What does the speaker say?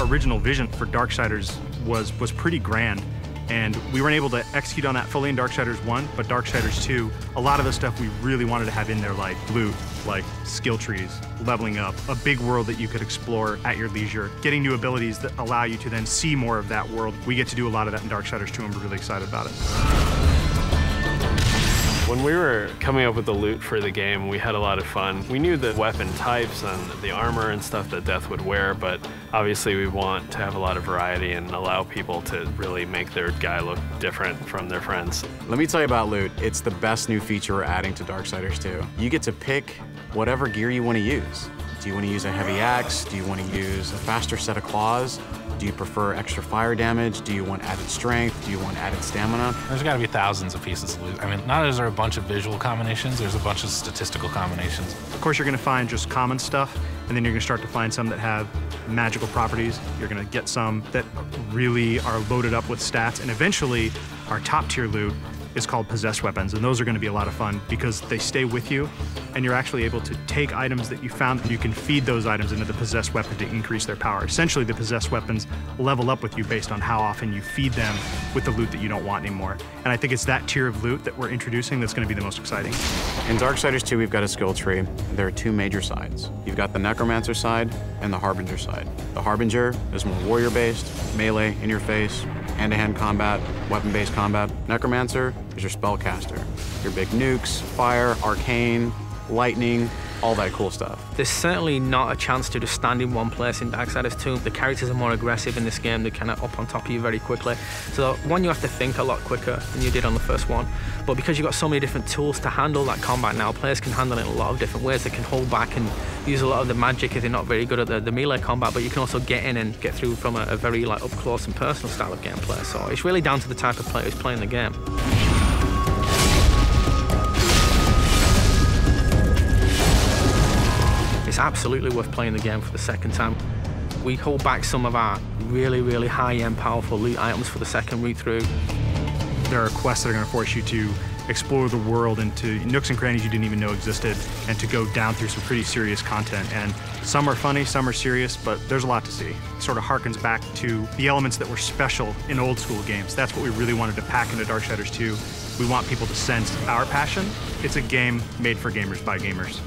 original vision for Darksiders was pretty grand. And we weren't able to execute on that fully in Darksiders 1, but Darksiders 2, a lot of the stuff we really wanted to have in there, like loot, like skill trees, leveling up, a big world that you could explore at your leisure, getting new abilities that allow you to then see more of that world. We get to do a lot of that in Darksiders 2, and we're really excited about it. When we were coming up with the loot for the game, we had a lot of fun. We knew the weapon types and the armor and stuff that Death would wear, but obviously we want to have a lot of variety and allow people to really make their guy look different from their friends. Let me tell you about loot. It's the best new feature we're adding to Darksiders 2. You get to pick whatever gear you want to use. Do you want to use a heavy axe? Do you want to use a faster set of claws? Do you prefer extra fire damage? Do you want added strength? Do you want added stamina? There's got to be thousands of pieces of loot. I mean, not only is there a bunch of visual combinations, there's a bunch of statistical combinations. Of course, you're going to find just common stuff, and then you're going to start to find some that have magical properties. You're going to get some that really are loaded up with stats, and eventually, our top-tier loot is called possessed weapons, and those are going to be a lot of fun because they stay with you, and you're actually able to take items that you found, and you can feed those items into the possessed weapon to increase their power. Essentially, the possessed weapons level up with you based on how often you feed them with the loot that you don't want anymore. And I think it's that tier of loot that we're introducing that's going to be the most exciting. In Darksiders 2, we've got a skill tree. There are two major sides. You've got the Necromancer side and the Harbinger side. The Harbinger is more warrior-based, melee, in-your-face, hand-to-hand combat, weapon-based combat. Necromancer is your spellcaster. Your big nukes, fire, arcane, lightning, all that cool stuff. There's certainly not a chance to just stand in one place in Darksiders 2. The characters are more aggressive in this game. They're kind of up on top of you very quickly. So one, you have to think a lot quicker than you did on the first one. But because you've got so many different tools to handle that combat now, players can handle it in a lot of different ways. They can hold back and use a lot of the magic if they're not very good at the melee combat, but you can also get in and get through from a very up close and personal style of gameplay. So it's really down to the type of player who's playing the game. It's absolutely worth playing the game for the second time. We hold back some of our really high-end, powerful loot items for the second read-through. There are quests that are going to force you to explore the world into nooks and crannies you didn't even know existed, and to go down through some pretty serious content. And some are funny, some are serious, but there's a lot to see. It sort of harkens back to the elements that were special in old school games. That's what we really wanted to pack into Darksiders 2. We want people to sense our passion. It's a game made for gamers by gamers.